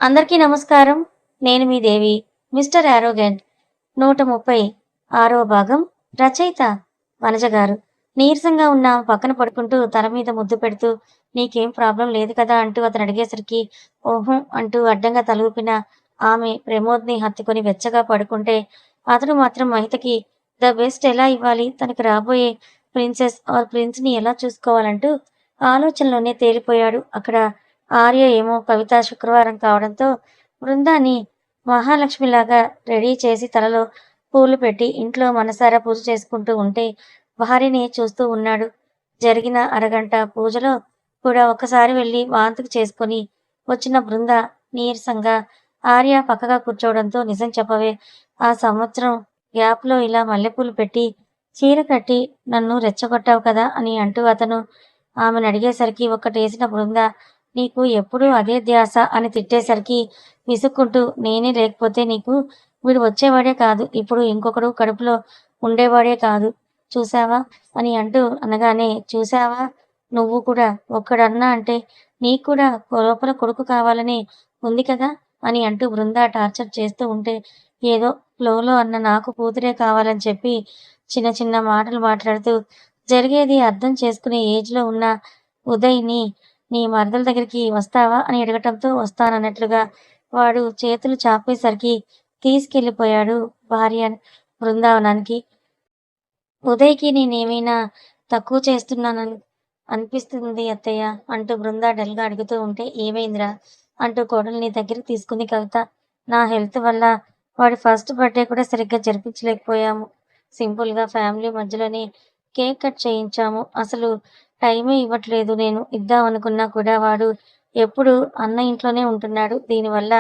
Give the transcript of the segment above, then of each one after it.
అందరికీ నమస్కారం. నేను మీ దేవి. మిస్టర్ యారోగెంట్ 136వ భాగం. రచయిత వనజ గారు. నీరసంగా ఉన్న పక్కన పడుకుంటూ తల మీద ముద్దు పెడుతూ నీకేం ప్రాబ్లం లేదు కదా అంటూ అతను అడిగేసరికి ఓహో అంటూ అడ్డంగా తల ఊపిన ఆమె ప్రమోద్ని హత్తుకొని వెచ్చగా పడుకుంటే అతను మాత్రం మహితకి ద బెస్ట్ ఎలా ఇవ్వాలి, తనకు రాబోయే ప్రిన్సెస్ ఆర్ ప్రిన్స్ని ఎలా చూసుకోవాలంటూ ఆలోచనలోనే తేలిపోయాడు. అక్కడ ఆర్య ఏమో కవిత శుక్రవారం కావడంతో బృందాన్ని మహాలక్ష్మిలాగా రెడీ చేసి తలలో పూలు పెట్టి ఇంట్లో మనసారా పూజ చేసుకుంటూ ఉంటే భార్యని చూస్తూ ఉన్నాడు. జరిగిన అరగంట పూజలో కూడా ఒక్కసారి వెళ్ళి వాంతికి చేసుకొని వచ్చిన బృంద నీరసంగా ఆర్య పక్కగా కూర్చోవడంతో నిజం చెప్పవే, ఆ సంవత్సరం గ్యాప్లో ఇలా మల్లెపూలు పెట్టి చీర కట్టి నన్ను రెచ్చగొట్టావు కదా అని అంటూ అతను ఆమెను అడిగేసరికి ఒక్కటేసిన బృంద నీకు ఎప్పుడూ అదే ధ్యాస అని తిట్టేసరికి విసుక్కుంటూ నేనే లేకపోతే నీకు వీడు వచ్చేవాడే కాదు, ఇప్పుడు ఇంకొకడు కడుపులో ఉండేవాడే కాదు చూసావా అని అంటూ అనగానే చూసావా నువ్వు కూడా ఒక్కడన్నా అంటే నీకు కూడా లోపల కొడుకు కావాలని ఉంది కదా అని అంటూ బృంద టార్చర్ చేస్తూ ఉంటే ఏదో ఫ్లోలో అన్న నాకు కూతురే కావాలని చెప్పి చిన్న చిన్న మాటలు మాట్లాడుతూ జరిగేది అర్థం చేసుకునే ఏజ్లో ఉన్న ఉదయ్ని నీ మరదల దగ్గరికి వస్తావా అని అడగటంతో వస్తానన్నట్లుగా వాడు చేతులు చాపేసరికి తీసుకెళ్ళిపోయాడు భార్య బృందావనానికి. ఉదయ్కి నేనేమైనా తక్కువ చేస్తున్నానని అనిపిస్తుంది అత్తయ్య అంటూ బృందా డల్గా అడుగుతూ ఉంటే ఏమైందిరా అంటూ కోడల్ని దగ్గరికి తీసుకుంది కవిత. నా హెల్త్ వల్ల వాడి ఫస్ట్ బర్త్డే కూడా సరిగ్గా జరిపించలేకపోయాము. సింపుల్గా ఫ్యామిలీ మధ్యలోనే కేక్ కట్ చేయించాము. అసలు టైమే ఇవ్వట్లేదు. నేను ఇద్దామనుకున్నా కూడా వాడు ఎప్పుడు అన్న ఇంట్లోనే ఉంటున్నాడు. దీనివల్ల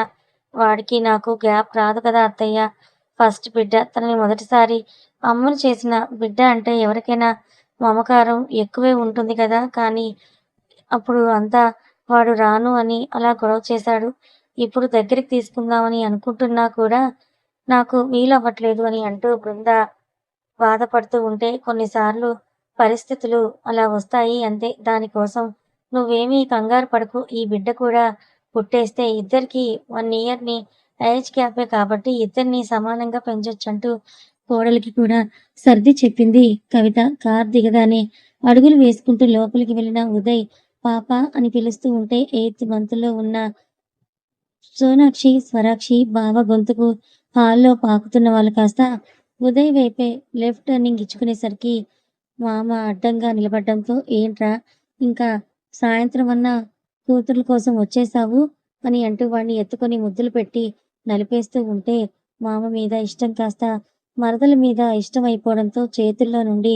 వాడికి నాకు గ్యాప్ రాదు కదా అత్తయ్య. ఫస్ట్ బిడ్డ, తనని మొదటిసారి అమ్మను చేసిన బిడ్డ అంటే ఎవరికైనా మమకారం ఎక్కువే ఉంటుంది కదా. కానీ అప్పుడు అంతా వాడు రాను అని అలా గొడవ చేశాడు. ఇప్పుడు దగ్గరికి తీసుకుందామని అనుకుంటున్నా కూడా నాకు వీలవ్వట్లేదు అని అంటూ బృంద బాధపడుతూ ఉంటే కొన్నిసార్లు పరిస్థితులు అలా వస్తాయి అంతే. దానికోసం నువ్వేమీ కంగారు పడకు. ఈ బిడ్డ కూడా పుట్టేస్తే ఇద్దరికి 1 ఇయర్‌ని ఏజ్ గ్యాపే కాబట్టి ఇద్దరిని సమానంగా పెంచొచ్చంటూ కోడలికి కూడా సర్ది చెప్పింది కవిత. కారు దిగగానే అడుగులు వేసుకుంటూ లోపలికి వెళ్ళిన ఉదయ్ పాప అని పిలుస్తూ ఉంటే 8th మంత్లో ఉన్న సోనాక్షి, స్వరాక్షి బావ గొంతుకు హాల్లో పాకుతున్న వాళ్ళు కాస్త ఉదయ్ వైపే లెఫ్ట్ టర్నింగ్ ఇచ్చుకునేసరికి మామ అడ్డంగా నిలబడ్డంతో ఏంట్రా ఇంకా సాయంత్రం అన్నా కూతుర్ల కోసం వచ్చేసావు అని అంటూ వాడిని ఎత్తుకొని ముద్దులు పెట్టి నలిపేస్తూ ఉంటే మామ మీద ఇష్టం కాస్త మరదల మీద ఇష్టం అయిపోవడంతో చేతుల్లో నుండి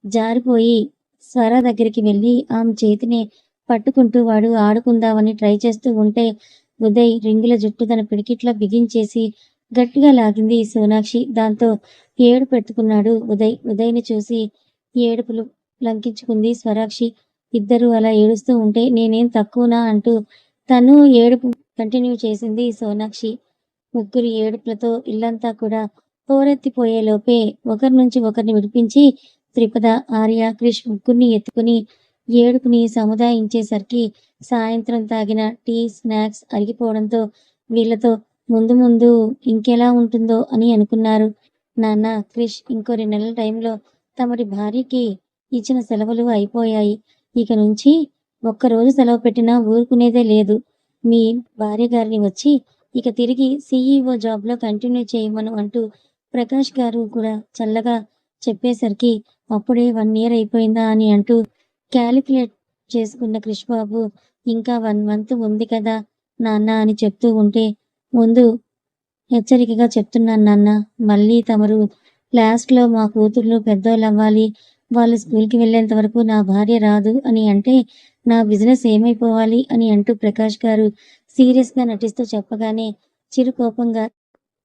జారిపోయి స్వర దగ్గరికి వెళ్ళి ఆమె చేతిని పట్టుకుంటూ వాడు ఆడుకుందామని ట్రై చేస్తూ ఉంటే ఉదయ్ రింగుల జుట్టు తన పిడికిట్లో బిగించేసి గట్టిగా లాగింది సోనాక్షి. దాంతో ఏడు పెట్టుకున్నాడు ఉదయ్. ఉదయ్ని చూసి ఏడుపులు లంకించుకుంది స్వరాక్షి. ఇద్దరు అలా ఏడుస్తూ ఉంటే నేనేం తక్కువనా అంటూ తను ఏడుపు కంటిన్యూ చేసింది సోనాక్షి. ముగ్గురి ఏడుపులతో ఇల్లంతా కూడా పోరెత్తిపోయేలోపే ఒకరి నుంచి ఒకరిని విడిపించి త్రిపద, ఆర్య, క్రిష్ ముగ్గురిని ఎత్తుకుని ఏడుపుని సముదాయించేసరికి సాయంత్రం తాగిన టీ, స్నాక్స్ అరిగిపోవడంతో వీళ్లతో ముందు ముందు ఇంకెలా ఉంటుందో అని అనుకున్నారు. నాన్న, క్రిష్ ఇంకో 2 నెలల టైంలో తమరి భార్యకి ఇచ్చిన సెలవులు అయిపోయాయి. ఇక నుంచి ఒక్కరోజు సెలవు పెట్టినా ఊరుకునేదే లేదు. మీ భార్య గారిని వచ్చి ఇక తిరిగి CEO జాబ్లో కంటిన్యూ చేయమను అంటూ ప్రకాష్ గారు కూడా చల్లగా చెప్పేసరికి అప్పుడే 1 ఇయర్ అయిపోయిందా అని అంటూ క్యాలిక్యులేట్ చేసుకున్న క్రిష్ బాబు ఇంకా 1 మంత్ ఉంది కదా నాన్న అని చెప్తూ ఉంటే ముందు హెచ్చరికగా చెప్తున్నాను నాన్న, మళ్ళీ తమరు లాస్ట్లో మా కూతుర్లు పెద్దోళ్ళు అవ్వాలి, వాళ్ళు స్కూల్కి వెళ్ళేంత వరకు నా భార్య రాదు అని అంటే నా బిజినెస్ ఏమైపోవాలి అని అంటూ ప్రకాష్ గారు సీరియస్గా నటిస్తూ చెప్పగానే చిరు కోపంగా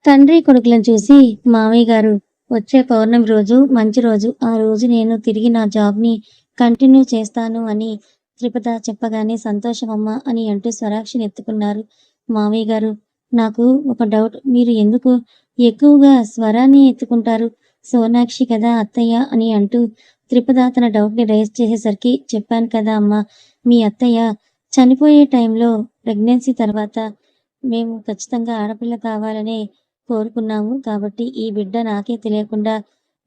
తండ్రి కొడుకులను చూసి మామయ్య గారు వచ్చే పౌర్ణమి రోజు మంచి రోజు, ఆ రోజు నేను తిరిగి నా జాబ్ని కంటిన్యూ చేస్తాను అని త్రిపద చెప్పగానే సంతోషమమ్మా అని అంటూ స్వరాక్షిని ఎత్తుకున్నారు మామయ్య గారు. నాకు ఒక డౌట్, మీరు ఎందుకు ఎక్కువగా స్వరాన్ని ఎత్తుకుంటారు? సోనాక్షి కదా అత్తయ్య అని అంటూ త్రిపద తన డౌట్ని రైజ్ చేసేసరికి చెప్పాను కదా అమ్మా, మీ అత్తయ్య చనిపోయే టైంలో ప్రెగ్నెన్సీ తర్వాత మేము ఖచ్చితంగా ఆడపిల్ల కావాలనే కోరుకున్నాము. కాబట్టి ఈ బిడ్డ నాకే తెలియకుండా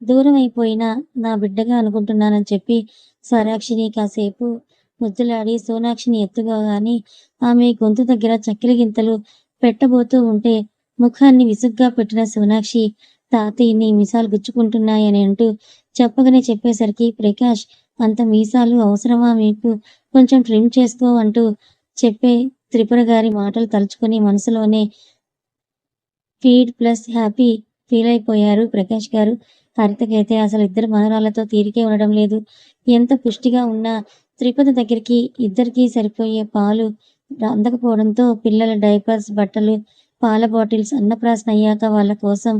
దూరమైపోయిన నా బిడ్డగా అనుకుంటున్నానని చెప్పి స్వరాక్షిని కాసేపు ముద్దులాడి సోనాక్షిని ఎత్తుకోగానే ఆమె గొంతు దగ్గర చక్కెర గింతలు పెట్టబోతూ ఉంటే ముఖాన్ని విసుగ్గా పెట్టిన సోనాక్షి తాతయ్యని మీసాలు గుచ్చుకుంటున్నాయని అంటూ చెప్పగానే చెప్పేసరికి ప్రకాష్ అంత మీసాలు అవసరమా మీకు? కొంచెం ట్రిమ్ చేసుకో అంటూ చెప్పే త్రిపుర గారి మాటలు తలుచుకుని మనసులోనే ఫీడ్ ప్లస్ హ్యాపీ ఫీల్ అయిపోయారు ప్రకాష్ గారు. హరితకైతే అసలు ఇద్దరు మనవరాళ్లతో తీరికే ఉండడం లేదు. ఎంత పుష్టిగా ఉన్నా త్రిపద దగ్గరికి ఇద్దరికీ సరిపోయే పాలు అందకపోవడంతో పిల్లల డైపర్స్, బట్టలు, పాల బాటిల్స్, అన్నప్రాసన అయ్యాక వాళ్ళ కోసం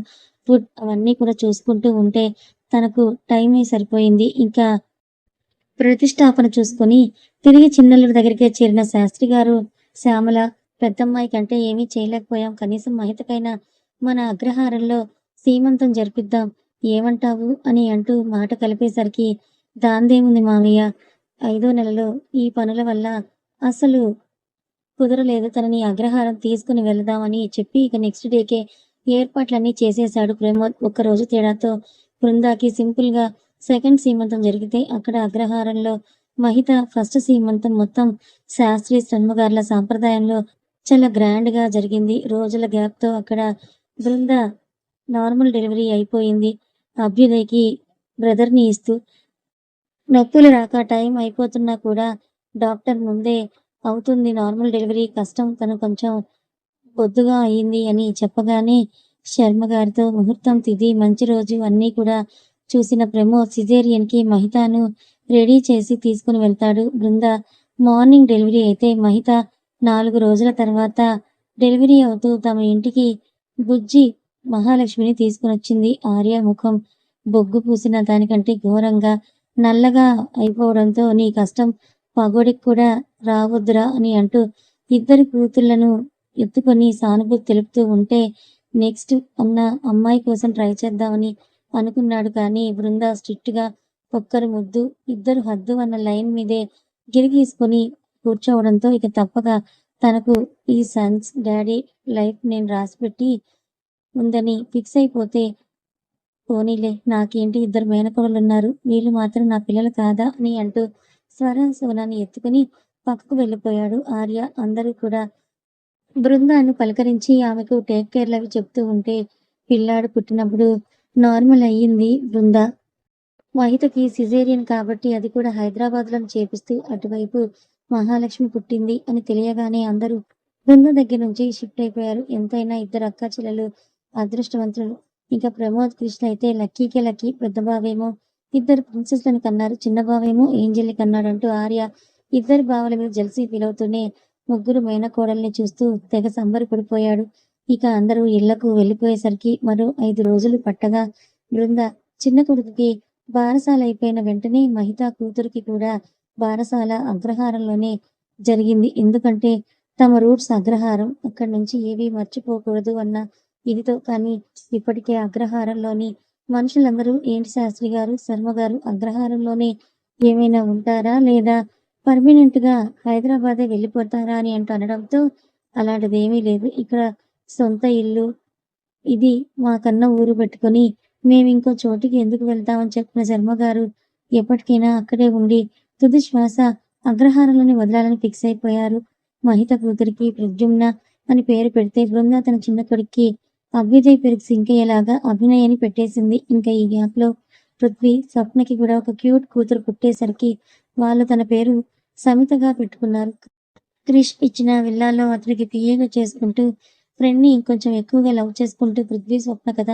ఫుడ్ అవన్నీ కూడా చూసుకుంటూ ఉంటే తనకు టైమే సరిపోయింది. ఇంకా ప్రతిష్టాపన చూసుకొని తిరిగి చిన్నల్లుడి దగ్గరికే చేరిన శాస్త్రి గారు, శ్యామల, పెద్దమ్మాయి కంటే ఏమీ చేయలేకపోయాం. కనీసం మహితకైనా మన అగ్రహారంలో సీమంతం జరిపిద్దాం. ఏమంటావు? అని అంటూ మాట కలిపేసరికి దాందేముంది మావయ్య, 5వ నెలలో ఈ పనుల వల్ల అసలు కుదరలేదు. తనని అగ్రహారం తీసుకుని వెళదామని చెప్పి ఇక నెక్స్ట్ డేకే ఏర్పాట్లన్నీ చేసేశాడు ప్రమోద్. ఒక్కరోజు తేడాతో బృందాకి సింపుల్గా సెకండ్ సీమంతం జరిగితే అక్కడ అగ్రహారంలో మహిత ఫస్ట్ సీమంతం మొత్తం శాస్త్రి శర్మగార్ల సాంప్రదాయంలో చాలా గ్రాండ్గా జరిగింది. రోజుల గ్యాప్తో అక్కడ బృంద నార్మల్ డెలివరీ అయిపోయింది. అభ్యుదయకి బ్రదర్ని ఇస్తూ నొప్పులు రాక టైం అయిపోతున్నా కూడా డాక్టర్ ముందే అవుతుంది నార్మల్ డెలివరీ, కష్టం, తను కొంచెం బొద్దుగా అయింది అని చెప్పగానే శర్మ గారితో ముహూర్తం, తిథి, మంచి రోజు అన్నీ కూడా చూసిన ప్రమోద్ సిజేరియన్కి మహితాను రెడీ చేసి తీసుకుని వెళ్తాడు. బృంద మార్నింగ్ డెలివరీ అయితే మహిత 4 రోజుల తర్వాత డెలివరీ అవుతూ తమ ఇంటికి బుజ్జి మహాలక్ష్మిని తీసుకునొచ్చింది. ఆర్య ముఖం బొగ్గు పూసిన దానికంటే ఘోరంగా నల్లగా అయిపోవడంతో నీ కష్టం పగోడికి కూడా రావద్దురా అని అంటూ ఇద్దరు కూతుళ్లను ఎత్తుకొని సానుభూతి తెలుపుతూ ఉంటే నెక్స్ట్ అన్న అమ్మాయి కోసం ట్రై చేద్దామని అనుకున్నాడు. కానీ బృంద స్ట్రిక్ట్గా ఒక్కరు ముద్దు ఇద్దరు హద్దు అన్న లైన్ మీదే గిరిగీసుకొని కూర్చోవడంతో ఇక తప్పక తనకు ఈ సన్స్ డాడీ లైఫ్ నేను రాసిపెట్టి ఉందని ఫిక్స్ అయిపోతే పోనీలే, నాకేంటి, ఇద్దరు మేనకోడలున్నారు, వీళ్ళు మాత్రం నా పిల్లలు కాదా అని అంటూ సోనాన్ని ఎత్తుకుని పక్కకు వెళ్ళిపోయాడు ఆర్య. అందరూ కూడా బృందాన్ని పలకరించి ఆమెకు టేక్ కేర్లవి చెప్తూ ఉంటే పిల్లాడు పుట్టినప్పుడు నార్మల్ అయ్యింది బృంద. మహితకి సిజేరియన్ కాబట్టి అది కూడా హైదరాబాద్లో చేపిస్తూ అటువైపు మహాలక్ష్మి పుట్టింది అని తెలియగానే అందరూ బృంద దగ్గర నుంచి షిఫ్ట్ అయిపోయారు. ఎంతైనా ఇద్దరు అక్క చెల్లెలు అదృష్టవంతులు. ఇంకా ప్రమోద్, కృష్ణ అయితే లక్కీకే లక్కీ. పెద్ద బావేమో ఇద్దరు ప్రిన్సెస్లను కన్నారు, చిన్న బావేమో ఏంజల్ని కన్నాడంటూ ఆర్య ఇద్దరు బావల మీద జెల్సీ ఫీల్ అవుతూనే ముగ్గురు మేనకోడల్ని చూస్తూ తెగ సంబరపడిపోయాడు. ఇక అందరూ ఇళ్లకు వెళ్ళిపోయేసరికి మరో 5 రోజులు పట్టగా బృంద చిన్న కొడుకుకి బారసాల అయిపోయిన వెంటనే మహిత కూతురికి కూడా బారసాల అగ్రహారంలోనే జరిగింది. ఎందుకంటే తమ రూట్స్ అగ్రహారం, అక్కడి నుంచి ఏవీ మర్చిపోకూడదు అన్న ఇదితో. కానీ ఇప్పటికే అగ్రహారంలోని మనుషులందరూ ఏంటి శాస్త్రి గారు, శర్మ గారు అగ్రహారంలోనే ఏమైనా ఉంటారా లేదా పర్మనెంట్ గా హైదరాబాదే వెళ్ళిపోతారా అని అంటూ అనడంతో అలాంటిదేమీ లేదు, ఇక్కడ సొంత ఇల్లు, ఇది మాకన్నా ఊరు పెట్టుకొని మేమింకో చోటికి ఎందుకు వెళ్తామని చెప్పిన శర్మ గారు ఎప్పటికైనా అక్కడే ఉండి తుది శ్వాస అగ్రహారంలోనే వదలాలని ఫిక్స్ అయిపోయారు. మహిత కూతురికి ప్రద్యుమ్న అని పేరు పెడితే బృంద తన చిన్న కొడుక్కి అభ్యుదయ్ పేరుకి సింక్ అయ్యేలాగా అభినయ్ అని పెట్టేసింది. ఇంకా ఈ గ్యాప్ లో పృథ్వీ, స్వప్నకి కూడా ఒక క్యూట్ కూతురు పుట్టేసరికి వాళ్ళు తన పేరు సమితగా పెట్టుకున్నారు. క్రిష్ ఇచ్చిన విల్లాలో అతనికి పిఏగా చేసుకుంటూ ఫ్రెండ్ని ఇంకొంచెం ఎక్కువగా లవ్ చేసుకుంటూ పృథ్వీ స్వప్న కథ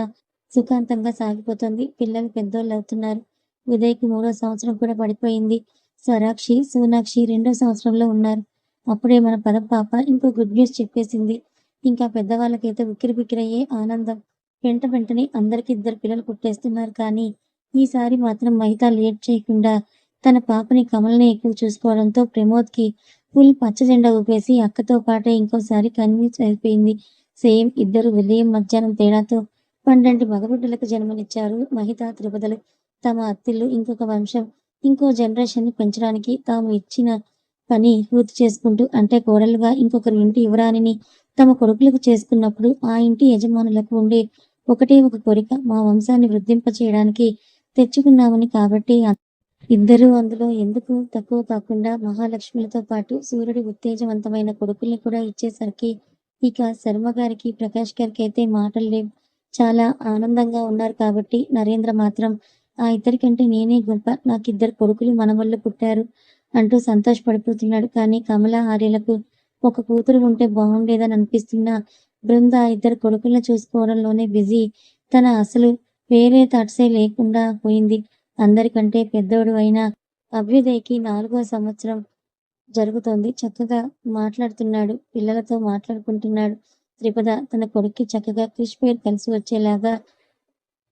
సుఖాంతంగా సాగిపోతుంది. పిల్లలు పెద్దోళ్ళు అవుతున్నారు. ఉదయ్కి 3వ సంవత్సరం కూడా పడిపోయింది. స్వరాక్షి, సోనాక్షి 2వ సంవత్సరంలో ఉన్నారు. అప్పుడే మన పదం పాప ఇంకో గుడ్ న్యూస్ చెప్పేసింది. ఇంకా పెద్దవాళ్ళకైతే ఉక్కిరి బిక్కిరయ్యే ఆనందం. వెంటనే అందరికి 2 పిల్లలు పుట్టేస్తున్నారు. కానీ ఈసారి మాత్రం మహిత లేట్ చేయకుండా తన పాపని కమల్ని ఎక్కువ చూసుకోవడంతో ప్రమోద్కి ఫుల్ పచ్చ జెండా ఊపేసి అక్కతో పాటే ఇంకోసారి కన్విన్స్ అయిపోయింది. సేమ్ ఇద్దరు ఉదయం మధ్యాహ్నం తేడాతో 12 మగబిడ్డలకు జన్మనిచ్చారు మహిత, త్రిపదలు. తమ అత్తిళ్ళు ఇంకొక వంశం, ఇంకో జనరేషన్ ని పెంచడానికి తాము ఇచ్చిన పని పూర్తి చేసుకుంటూ, అంటే కోడలుగా ఇంకొకరి ఇంటి యువరాణిని తమ కొడుకులకు చేసుకున్నప్పుడు ఆ ఇంటి యజమానులకు ఉండే ఒకటే ఒక కోరిక మా వంశాన్ని వృద్ధింప చేయడానికి తెచ్చుకున్నామని. కాబట్టి ఇద్దరూ అందులో ఎందుకు తక్కువ కాకుండా మహాలక్ష్ములతో పాటు సూర్యుడి ఉత్తేజవంతమైన కొడుకుల్ని కూడా ఇచ్చేసరికి ఇక శర్మ గారికి, ప్రకాష్ గారికి అయితే మాటలు లేవు. చాలా ఆనందంగా ఉన్నారు. కాబట్టి నరేంద్ర మాత్రం ఆ ఇద్దరికంటే నేనే గొప్ప, నాకిద్దరు కొడుకులు మనవళ్ళు పుట్టారు అంటూ సంతోషపడిపోతున్నాడు. కానీ కమల, ఆర్యలకు ఒక కూతురు ఉంటే బాగుండేదని అనిపిస్తున్న బృంద ఇద్దరు కొడుకులను చూసుకోవడంలోనే బిజీ. తన అసలు వేరే థాట్సే లేకుండా పోయింది. అందరికంటే పెద్దోడు అయిన అభ్యుదయకి 4వ సంవత్సరం జరుగుతోంది. చక్కగా మాట్లాడుతున్నాడు. పిల్లలతో మాట్లాడుకుంటున్నాడు. త్రిపద తన కొడుక్కి చక్కగా క్రిష్ పేరు కలిసి వచ్చేలాగా,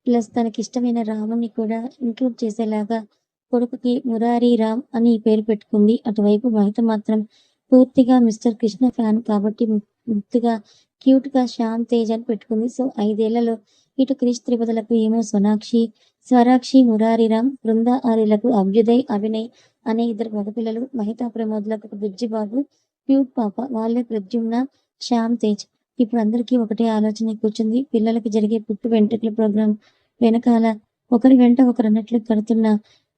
ప్లస్ తనకిష్టమైన రాముని కూడా ఇంక్లూడ్ చేసేలాగా కొడుకుకి మురారి రామ్ అని పేరు పెట్టుకుంది. అటువైపు మహిత మాత్రం పూర్తిగా మిస్టర్ కృష్ణ ఫ్యాన్ కాబట్టి ముద్దుగా క్యూట్‌గా శ్యామ్ తేజ్ అని పెట్టుకుంది. సో 5 ఏళ్లలో ఇటు క్రిష్ త్రిపదలకు ఏమో సోనాక్షి, స్వరాక్షి, మురారిరామ్, బృందా ఆర్యలకు అభ్యుదయ్, అభినయ్ అనే ఇద్దరు మగపిల్లలు. మహితా ప్రమోద్‌లకు ఒక బుజ్జి బాబు, క్యూట్ పాప. వాళ్ళే ప్రద్యుమ్న, శ్యామ్ తేజ్. ఇప్పుడు అందరికీ ఒకటే ఆలోచన కూర్చుంది. పిల్లలకి జరిగే పుట్టు వెంట్రుకల ప్రోగ్రాం వెనకాల ఒకరి వెంట ఒకరన్నట్లు కడుతున్న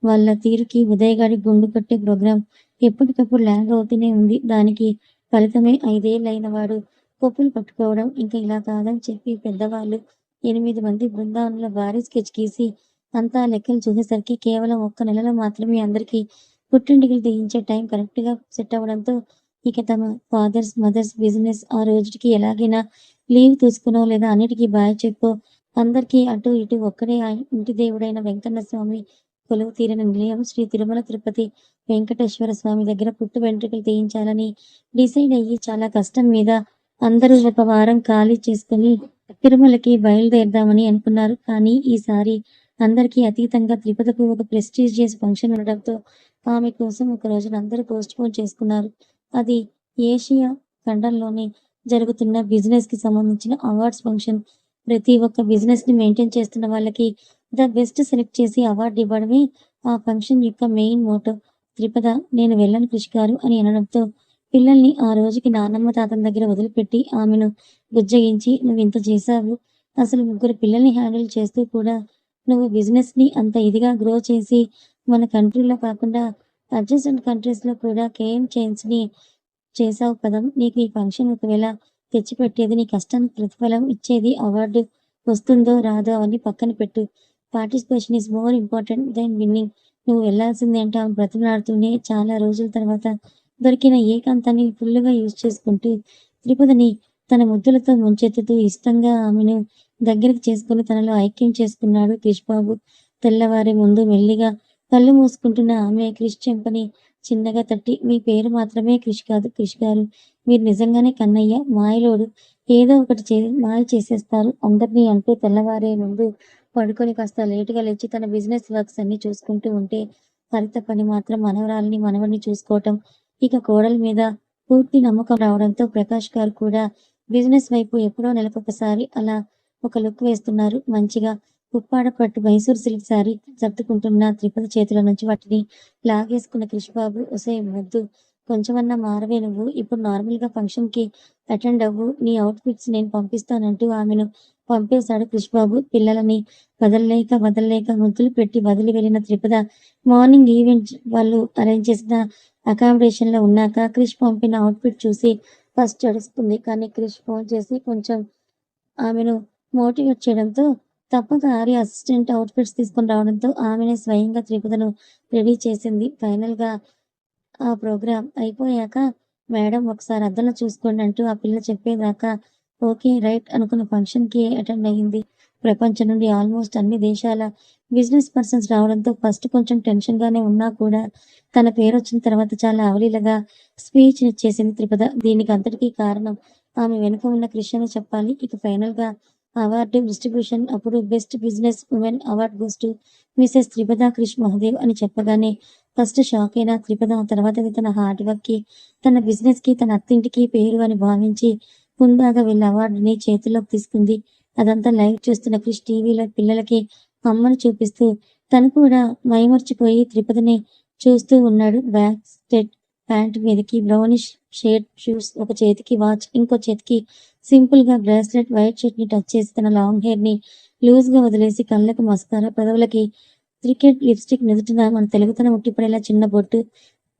వాళ్ళ తీరుకి ఉదయగాడి గుండు కొట్టే ప్రోగ్రాం ఎప్పటికప్పుడు ల్యాగ్ అవుతూనే ఉంది. దానికి ఫలితమే 5 ఏళ్లయిన వాడు కొప్పులు పట్టుకోవడం. ఇంకా ఇలా కాదని చెప్పి పెద్దవాళ్ళు 8 మంది బృందావనంలో భారీ స్కెచ్ గీసి అంతా లెక్కలు చూసేసరికి కేవలం ఒక్క నెలలో మాత్రమే అందరికీ పుట్టింటికలు తీయించే టైం కరెక్ట్‌గా సెట్ అవ్వడంతో ఇక తమ ఫాదర్స్, మదర్స్ బిజినెస్ ఆ రోజుటికి ఎలాగైనా లీవ్ తీసుకునో లేదా అన్నిటికీ బాయ్ చెప్పో అందరికీ అటు ఇటు ఒక్కడే ఆ ఇంటి దేవుడైన వెంకన్న స్వామి కొలువు తీరిన నిలయం శ్రీ తిరుమల తిరుపతి వెంకటేశ్వర స్వామి దగ్గర పుట్టు వెంట్రుకలు తీయించాలని డిసైడ్ అయ్యి చాలా కష్టం మీద అందరూ ఒక వారం ఖాళీ చేసుకుని తిరుమలకి బయలుదేరదామని అనుకున్నారు. కానీ ఈసారి అందరికీ అతీతంగా త్రిపదకు ఒక ప్రెస్టీజియస్ ఫంక్షన్ ఉండడంతో ఆమె కోసం ఒక రోజున అందరూ పోస్ట్‌పోన్ చేసుకున్నారు. అది ఏషియా ఖండంలోనే జరుగుతున్న బిజినెస్‌కి సంబంధించిన అవార్డ్స్ ఫంక్షన్. ప్రతి ఒక్క బిజినెస్‌ని మెయింటైన్ చేస్తున్న వాళ్ళకి ద బెస్ట్ సెలెక్ట్ చేసి అవార్డు ఇవ్వడమే ఆ ఫంక్షన్ యొక్క మెయిన్ మోటో. త్రిపద నేను వెళ్ళను క్రిష్ గారు అని అనడంతో పిల్లల్ని ఆ రోజుకి నానమ్మ, తాతల దగ్గర వదిలిపెట్టి ఆమెను బుజ్జగించి నువ్వింత చేశావు. అసలు ముగ్గురు పిల్లల్ని హ్యాండిల్ చేస్తూ కూడా నువ్వు బిజినెస్‌ని అంత ఇదిగా గ్రో చేసి మన కంట్రీలో కాకుండా అడ్జసెంట్ కంట్రీస్‌లో కూడా కేఎం చైన్స్‌ని చేశావు కదా! నీకు ఈ ఫంక్షన్ ఒకవేళ తెచ్చిపెట్టేది, నీ కష్టానికి ప్రతిఫలం ఇచ్చేది అవార్డు వస్తుందో రాదో అవన్నీ పక్కన పెట్టు. Participation is more important than winning. నువ్వు వెళ్ళాల్సిందే అంటూ ఆమె బ్రతిమలాడుతూనే చాలా రోజుల తర్వాత దొరికిన ఏకాంతాన్ని ఫుల్లుగా యూజ్ చేసుకుంటూ త్రిపదని తన ముద్దులతో ముంచెత్తుతూ ఇష్టంగా ఆమెను దగ్గరికి చేసుకుని తనలో ఐక్యం చేసుకున్నాడు క్రిష్ బాబు. తెల్లవారే ముందు మెల్లిగా కళ్ళు మూసుకుంటున్న ఆమె క్రిష్ చెంపని చిన్నగా తట్టి మీ పేరు మాత్రమే క్రిష్ కాదు క్రిష్ గారు. మీరు నిజంగానే కన్నయ్య, మాయలోడు. ఏదో ఒకటి మాయ చేసేస్తారు అందరినీ అంటూ తెల్లవారే ముందు పడుకొని కాస్త లేటుగా లేచి తన బిజినెస్ వర్క్స్ అన్నీ చూసుకుంటూ ఉంటే హరిత పని మాత్రం మనవరాలిని, మనవడిని చూసుకోవటం. ఇక కోడలి మీద పూర్తి నమ్మకం రావడంతో ప్రకాష్ గారు కూడా బిజినెస్ వైపు ఎప్పుడో నెలకొకసారి అలా ఒక లుక్ వేస్తున్నారు. మంచిగా ఉప్పాడ పట్టు మైసూర్ సిల్క్ శారీ సర్దుకుంటున్న త్రిపద చేతిలో నుంచి వాటిని లాగేసుకున్న క్రిష్ బాబు ఒసేయ్ మొద్దు, కొంచెమన్నా మారవే నువ్వు. ఇప్పుడు నార్మల్‌గా ఫంక్షన్‌కి అటెండ్ అవ్వు. నీ అవుట్‌ఫిట్స్ నేను పంపిస్తానంటూ ఆమెను పంపేశాడు క్రిష్ బాబు. పిల్లలని వదల్లేక ముద్దులు పెట్టి వదిలి వెళ్ళిన త్రిపద మార్నింగ్ ఈవెంట్ వాళ్ళు అరేంజ్ చేసిన అకామిడేషన్‌లో ఉన్నాక క్రిష్ పంపిన అవుట్‌ఫిట్ చూసి ఫస్ట్ జడుస్తుంది. కానీ క్రిష్ ఫోన్ చేసి కొంచెం ఆమెను మోటివేట్ చేయడంతో తప్పక ఆర్య అసిస్టెంట్ అవుట్‌ఫిట్స్ తీసుకొని రావడంతో ఆమెనే స్వయంగా త్రిపదను రెడీ చేసింది. ఫైనల్‌గా ఆ ప్రోగ్రాం అయిపోయాక మేడం ఒకసారి అద్దంలో చూసుకోండి అంటూ ఆ పిల్ల చెప్పేదాకా ఓకే రైట్ అనుకున్న ఫంక్షన్‌కి అటెండ్ అయింది. ప్రపంచం నుండి ఆల్మోస్ట్ అన్ని దేశాల బిజినెస్ పర్సన్స్ రావడంతో ఫస్ట్ కొంచెం టెన్షన్‌గానే ఉన్నా కూడా తన పేరొచ్చిన తర్వాత చాలా అవలీలగా స్పీచ్‌నిచ్చేసింది త్రిపద. దీనికి అంతటికీ కారణం ఆమె వెనుక ఉన్న క్రిష్ అనే చెప్పాలి. ఇక ఫైనల్‌గా అవార్డు డిస్ట్రిబ్యూషన్ అప్పుడు best business women award goes to Mrs Tripada Krish Mahadev అని చెప్పగానే ఫస్ట్ షాక్ అయిన త్రిపద తర్వాతది తన హార్డ్ వర్క్‌కి, తన బిజినెస్‌కి, తన అత్తింటికి పేరు అని భావించి హుందాగా వెళ్ళి అవార్డుని చేతుల్లోకి తీసుకుంది. అదంతా లైవ్ చూస్తున్న క్రిష్ టీవీలో పిల్లలకి అమ్మను చూపిస్తూ తను కూడా మైమర్చిపోయి త్రిపదిని చూస్తూ ఉన్నాడు. బ్యాక్ స్టెట్ ప్యాంట్ మీదకి బ్రౌనిష్ షేడ్ షూస్, ఒక చేతికి వాచ్, ఇంకో చేతికి సింపుల్‌గా బ్రేస్లెట్, వైట్ షర్ట్‌ని టచ్ చేసి తన లాంగ్ హెయిర్‌ని లూజ్‌గా వదిలేసి కళ్ళకి మస్కారా, పెదవులకి క్రికెట్ లిప్‌స్టిక్, నుదుటిన మన తెలుగుతనం ఉట్టిపడేలా చిన్న బొట్టు,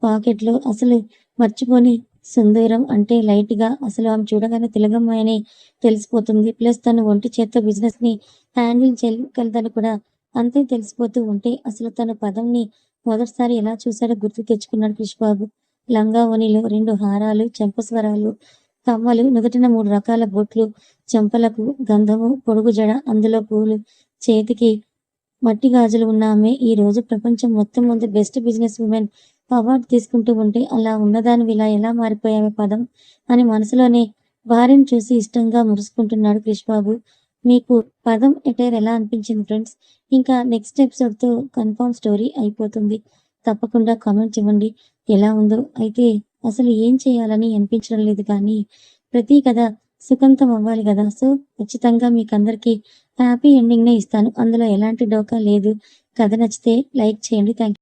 పాకెట్‌లో అసలు మర్చిపోని సుందూరం అంటే లైట్‌గా అసలు ఆమె చూడగానే తెలుగమ్మాయి అని తెలిసిపోతుంది. ప్లస్ తను ఒంటి చేత్తో బిజినెస్‌ని హ్యాండిల్ చేయగలదని కూడా అంతే తెలిసిపోతూ ఉంటే అసలు తన పదంని మొదటిసారి ఎలా చూసాడో గుర్తుకు తెచ్చుకున్నాడు క్రిష్ బాబు. లంగా ఓణిలో 2 హారాలు, చెంపస్వరాలు, కమ్మలు, నుదుటిన 3 రకాల బొట్లు, చెంపలకు గంధము, పొడుగు జడ, అందులో పూలు, చేతికి మట్టి గాజులు ఉన్న ఆమె ఈ రోజు ప్రపంచం మొత్తం ముందు బెస్ట్ బిజినెస్ ఉమెన్ అవార్డు తీసుకుంటూ ఉంటే అలా ఉన్నదానివి ఇలా ఎలా మారిపోయావే పదం అని మనసులోనే భార్యను చూసి ఇష్టంగా మురుసుకుంటున్నాడు క్రిష్ బాబు. మీకు పదం ఎటైర్ ఎలా అనిపించింది ఫ్రెండ్స్? ఇంకా నెక్స్ట్ ఎపిసోడ్‌తో కన్ఫర్మ్ స్టోరీ అయిపోతుంది. తప్పకుండా కామెంట్స్ ఇవ్వండి. ఎలా ఉందో? అయితే అసలు ఏం చేయాలని అనిపించడం లేదు కానీ ప్రతి కథ సుఖాంతం అవ్వాలి గదా! సో, ఖచ్చితంగా మీకందరికీ హ్యాపీ ఎండింగ్‌నే ఇస్తాను. అందులో ఎలాంటి డోకా లేదు. కథ నచ్చితే లైక్ చేయండి. Thank you.